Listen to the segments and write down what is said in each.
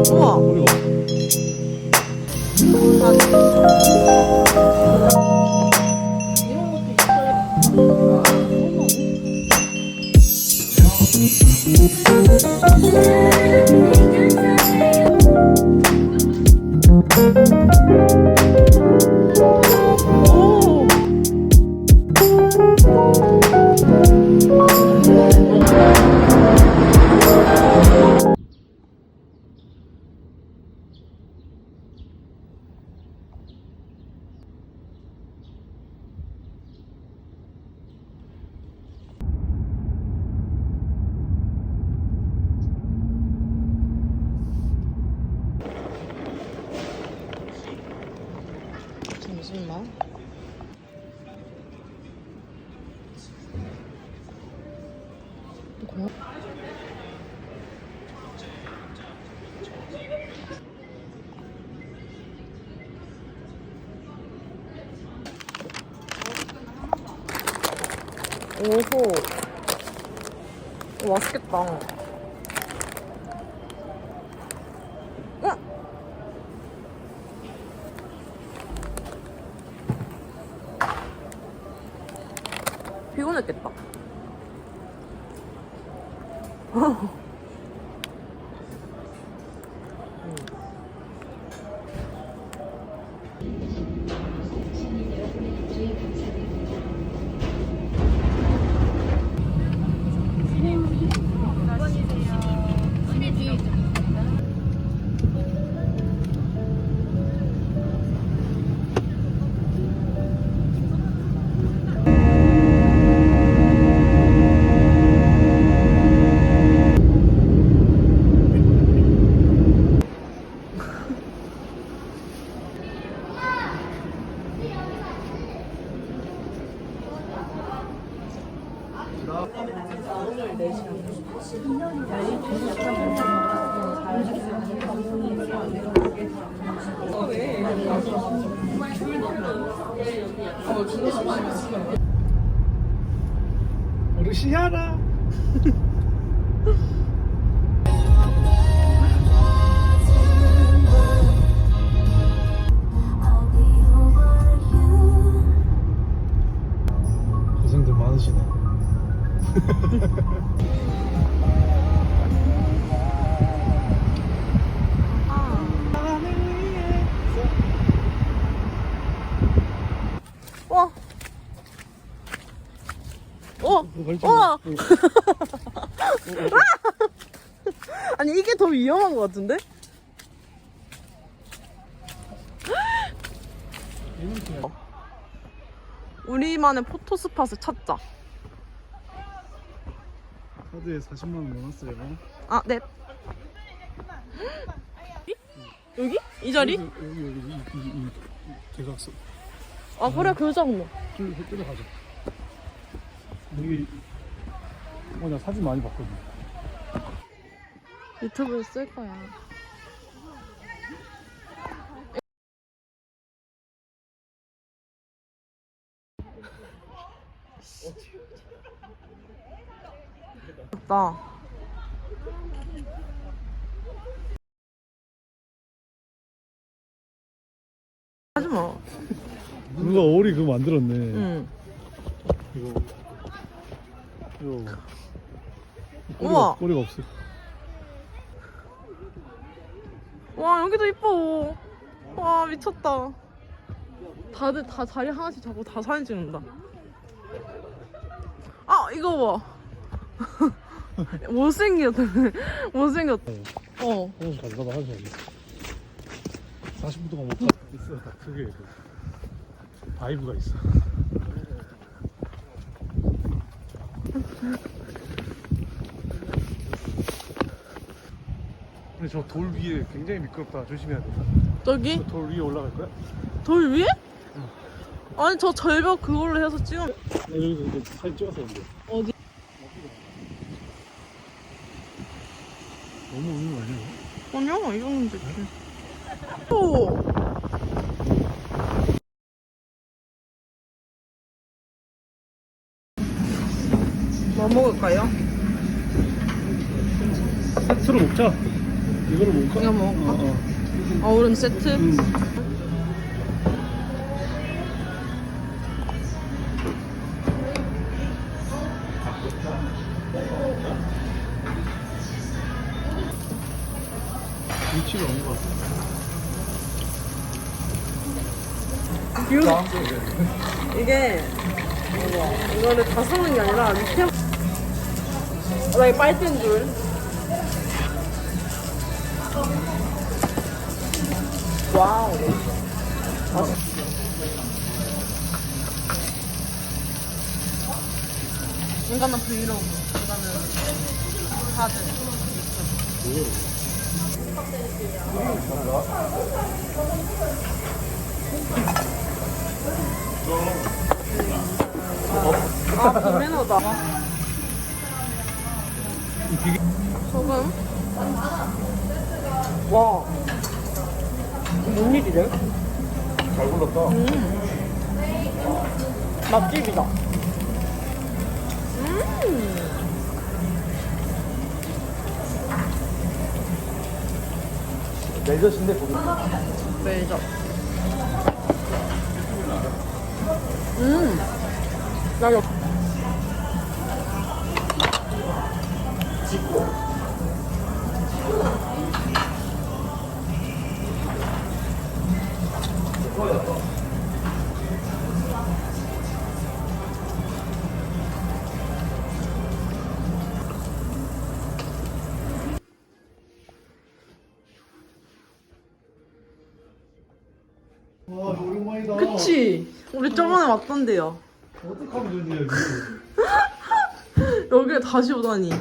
우와. 잠시만. 오호. 오, 맛있겠다. 피곤했겠다. 어르신이하나? 고생들 많으시네. 와. 우와. 아니 이게 더 위험한 것 같은데? 우리만의 포토스팟을 찾자. 카드에 40만 원 넣어놨어요. 아, 네. 여기? 이 자리? 여기 대각선. 아, 그래, 그러자, 그러면. 들어가자. 여기 나 사진 많이 봤거든. 유튜브에 쓸 거야. 됐다. 하지 마. 누가 오리 그거 만들었네. 응. 이거 우와. 꼬리가 없어. 와, 여기도 이뻐. 와, 미쳤다. 다들 다 자리 하나씩 잡고 다 사진 찍는다. 아, 이거 봐. 못생겼다. 못생겼다. 어. 화장실 가져가다 화장실 40분 동안 못 가. 있어. 그게 바이브가 있어. 근데 저 돌 위에 굉장히 미끄럽다. 조심해야 돼. 저기? 저 돌 위에 올라갈 거야? 돌 위에? 아니, 저 절벽 그걸로 해서 찍으면. 여기서 이제 사진 찍었었는데. 어디? 너무 우는 거 아니야? 아니야, 이 정도면 되지. 오! 뭐 먹을까요? 세트로 먹자. 이거를 먹을까? 이거 먹을까? 어우른 세트? 김치가 없는 것 같아. 이게 이거를 다 사는 게 아니라 밑에 나 이거 빨대인 줄. 와우. 이거는 브이로그, 이거는 사진. 아, 비매너다. 소금. 와. 뭔 일이래? 잘 골랐다. 맛집이다. 매저신데 거기. 매니저. 나 여. 와, 이거 오랜만이다. 그치? 우리 저번에 왔던데요. 어떡하면 좋냐, 여기. 여기에 다시 오다니.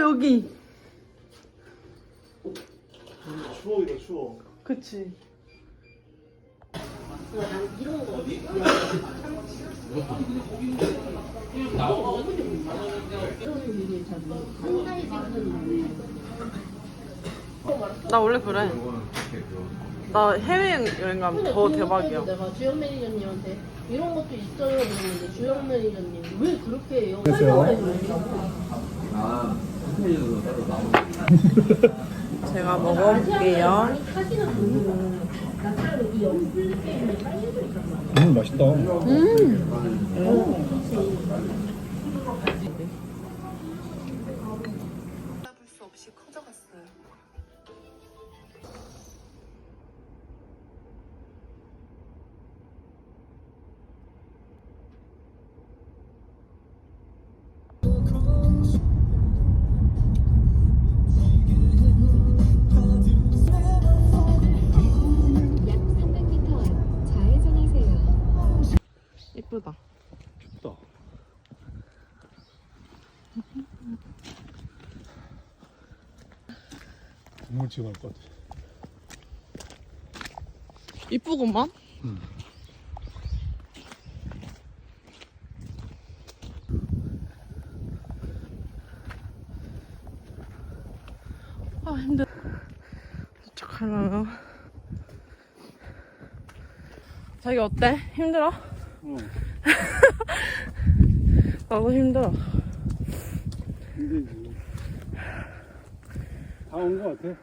여기. 추억이다, 추억. 그치. 나 원래 그래. 나 해외여행 가면 더 대박이야. 내가 주영 매니저님한테 이런 것도 있어요 그랬는데 주영 매니저님 왜 그렇게 해요? 됐어요? 제가 먹어볼게요. 맛있다. 볼 수 없이 커져갔어요. 약 300m 앞 좌회전하세요. 이쁘다. 춥다. 국물 찍어 나올 것 같아. 이쁘구만. 아, 힘들어. 도착하려면. 자기 어때? 힘들어? 응. 나도 힘들어. 힘들지. 다 온 것 같아.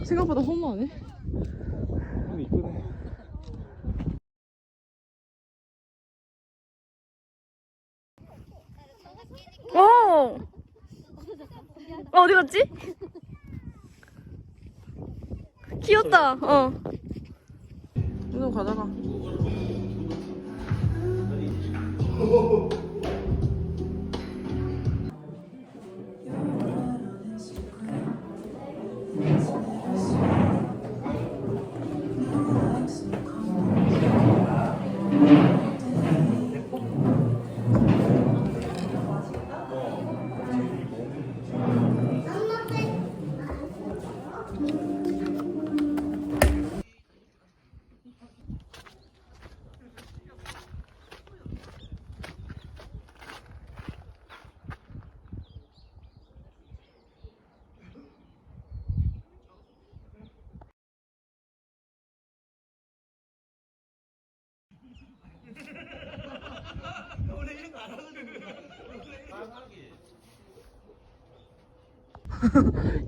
생각보다 험하네. 이쁘네. 오! 어디 갔지? 귀엽다. 이거 가져가.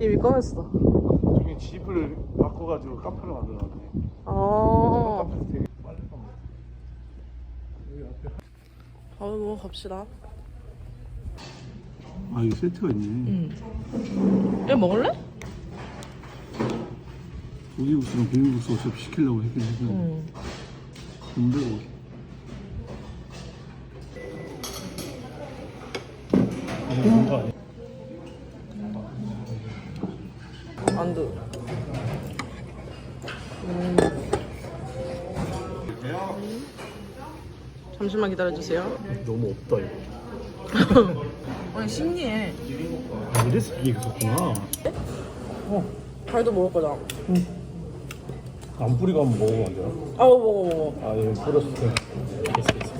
이미 꺼냈어. 저기 집을 바꿔가지고 카페를 만들어놨네. 아. 카페 되게 빨리 가면. 여기 앞에. 밥을 먹어 갑시다. 아 이거 세트가 있네. 이거 먹을래? 고기국수랑 비빔국수 어차피 시키려고 했긴 했는데. 근데 뭐. 이거 좋은 거 아니야? 만두. 잠시만 기다려주세요. 너무 없다 이거. 아니 신기해. 아, 이래서 이게 있었구나. 발도 먹을 거잖아. 안 뿌리고 한번 먹으면 안 돼요? 아 먹어. 아, 여기 뿌렸을 때. 있어.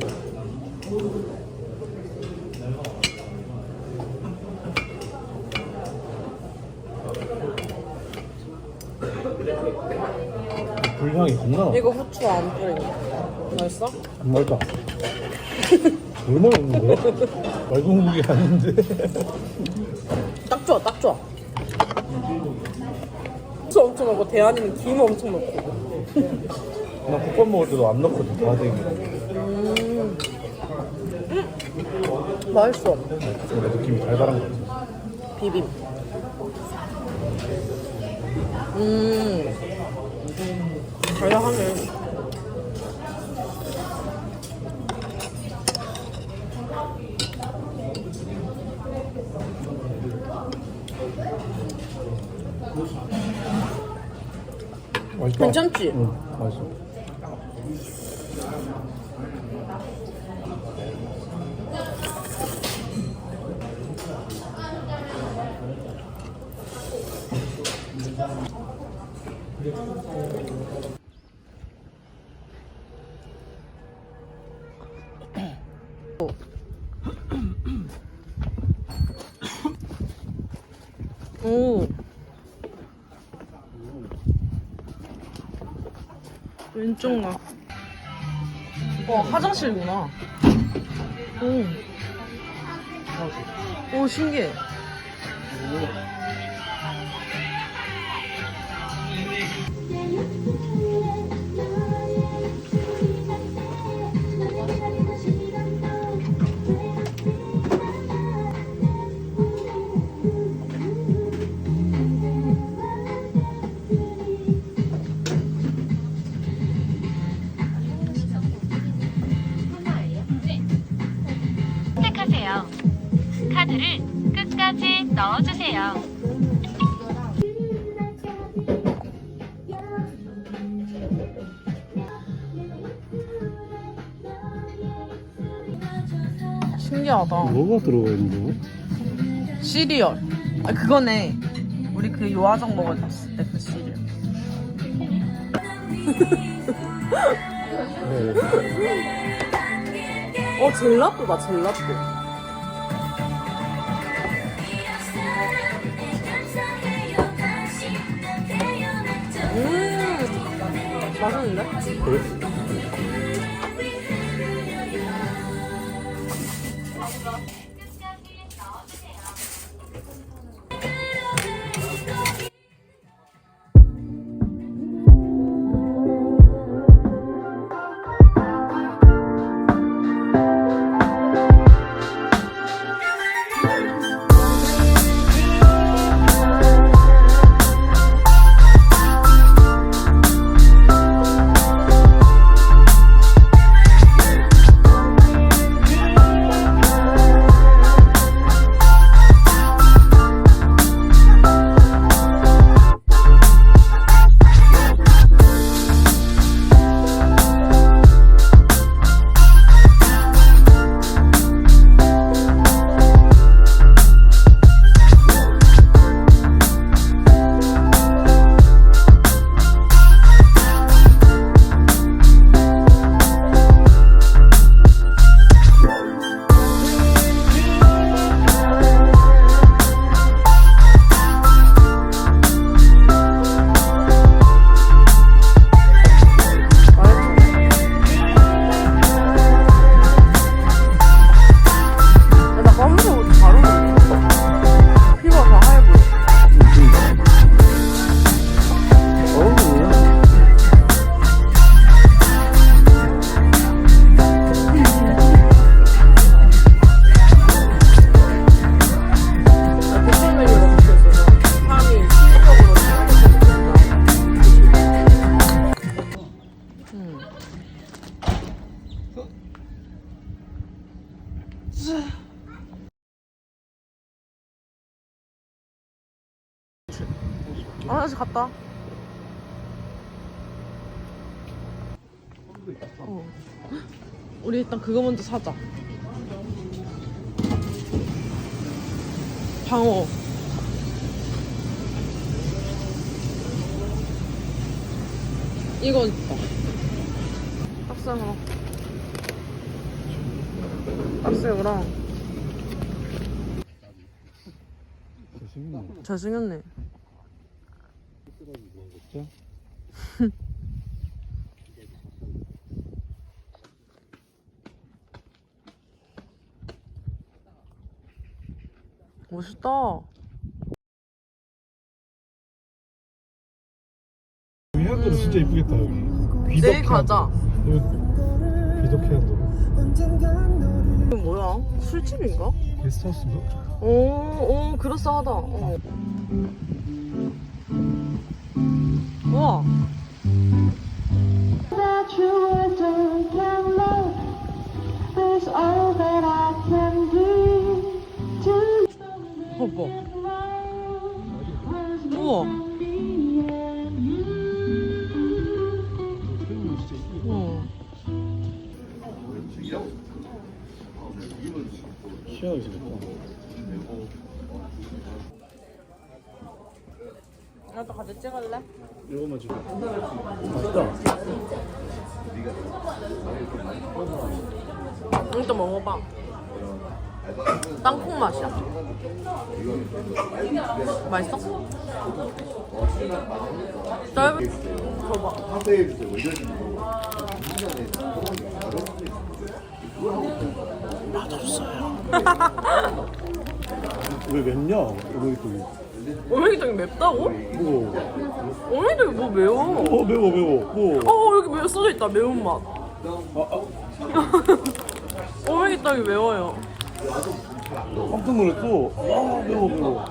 불향이 겁나 나. 이거 후추 안 뿌리니. 맛있어? 안 맛있다. 얼마나 먹는 거야? 맑은 국이 아닌데. 딱 좋아, 딱 좋아. 후추 엄청 넣고 대한이는 김 엄청 넣고. 나 국밥 먹을 때도 안 넣거든, 다 되게. 맛있어. 내 느낌이 달달한 거 같아. 비빔. 달달하네. 맛있다. 괜찮지? 응, 맛있어. 오. 왼쪽 나. 화장실이구나. 오, 신기해. 선택하세요. 카드를 끝까지 넣어주세요. 신기하다. 뭐가 들어가 있는 거야? 시리얼. 아, 그거네. 우리 그 요아정 먹어줬을 때 그 시리얼. 젤라또다, 젤라또. 맛있는데? 그래? 화장실 갔다. 우리 일단 그거 먼저 사자. 방어. 이거 있다. 딱새우랑. 딱새우랑. 잘생겼네. 잘생겼네. 진짜? 멋있다. 여기 해안도로 진짜 이쁘겠다 여기. 내일 가자. 귀덕 해안도로. 이거 뭐야? 술집인가? 게스트하우스인가? 오, 그럴싸하다. 우와. 봐봐. 우와. 시야가 있었겠다. 나도 같이 찍을래? 이거만 줘. 맛있다. 이거 먹어봐. 땅콩 맛이야. 맛있어? 짧은. 줘봐. 왜 맵냐? 오메기떡이. 오메기떡이 맵다고? 뭐? 오메기떡이 뭐 매워? 매워. 여기 매워 써져 있다. 매운맛. 오메기떡이 매워요. 깜짝 놀랐어. 매워.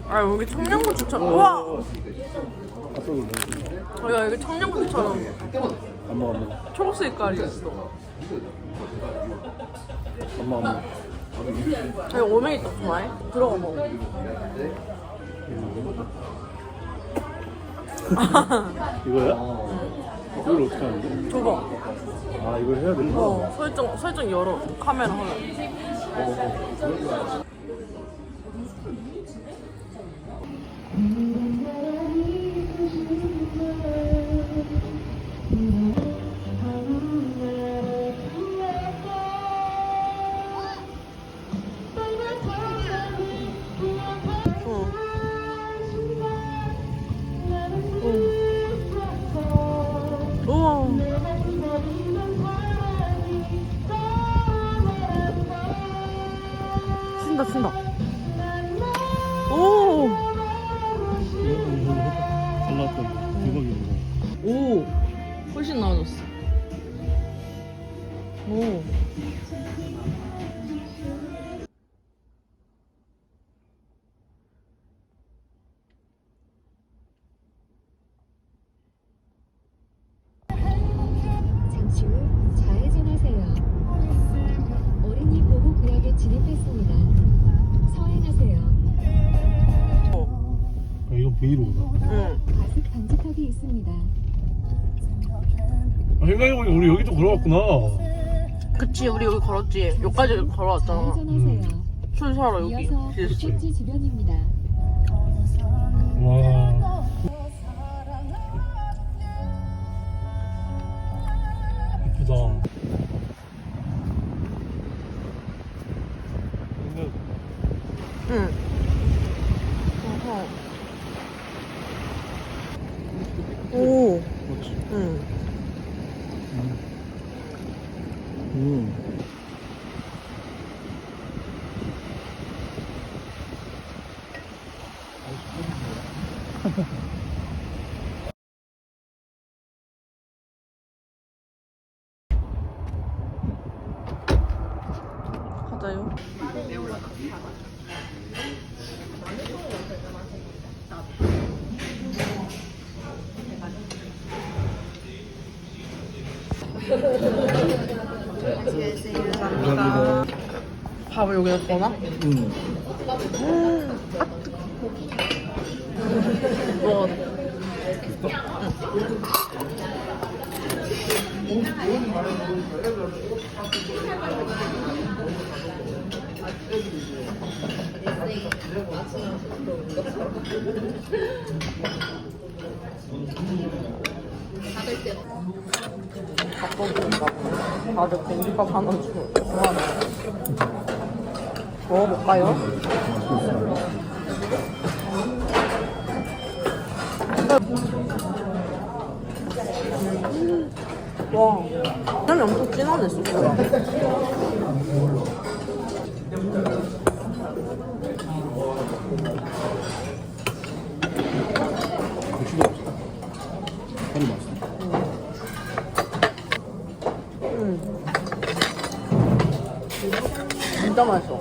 아 여기 청양고추처럼. 우와. 아까 야 여기 청양고추처럼 안 먹어. 초록색 색깔이 있어. 안 먹어. 야 오메기떡 좋아해? 들어가 먹어. 이거야? 이걸 어떻게 하는데? 줘봐. 아 이걸 해야 되나? 설정 열어. 카메라 하면. 우와. 튄다. 오. 잘 나왔다. 대박이다. 오. 훨씬 나아졌어. 오. 잠시 후 좌회전하세요. 어린이 보호구역에 진입했습니다. 서행하세요. 이건 브이로그다. 응. 과속 방지턱이 있습니다. 생각해보니 우리 여기 좀 걸어왔구나. 그치 우리 여기 걸었지. 여기까지 걸어왔잖아. 좌회전하세요. 술 사러 여기. 이어서 목적지 주변입니다. 와. 이쁘다. 응. 어허. 오. 그렇지. 응. 가자요. 감사합니다. 밥을 여기다 넣어놔? 응. 먹어. 다들 공깃밥 하나 주고 좋아하네. 먹어볼까요? 와, 향이 엄청 진하네, 소스가. 고추도 없어. 하루 맛있어. 진짜 맛있어.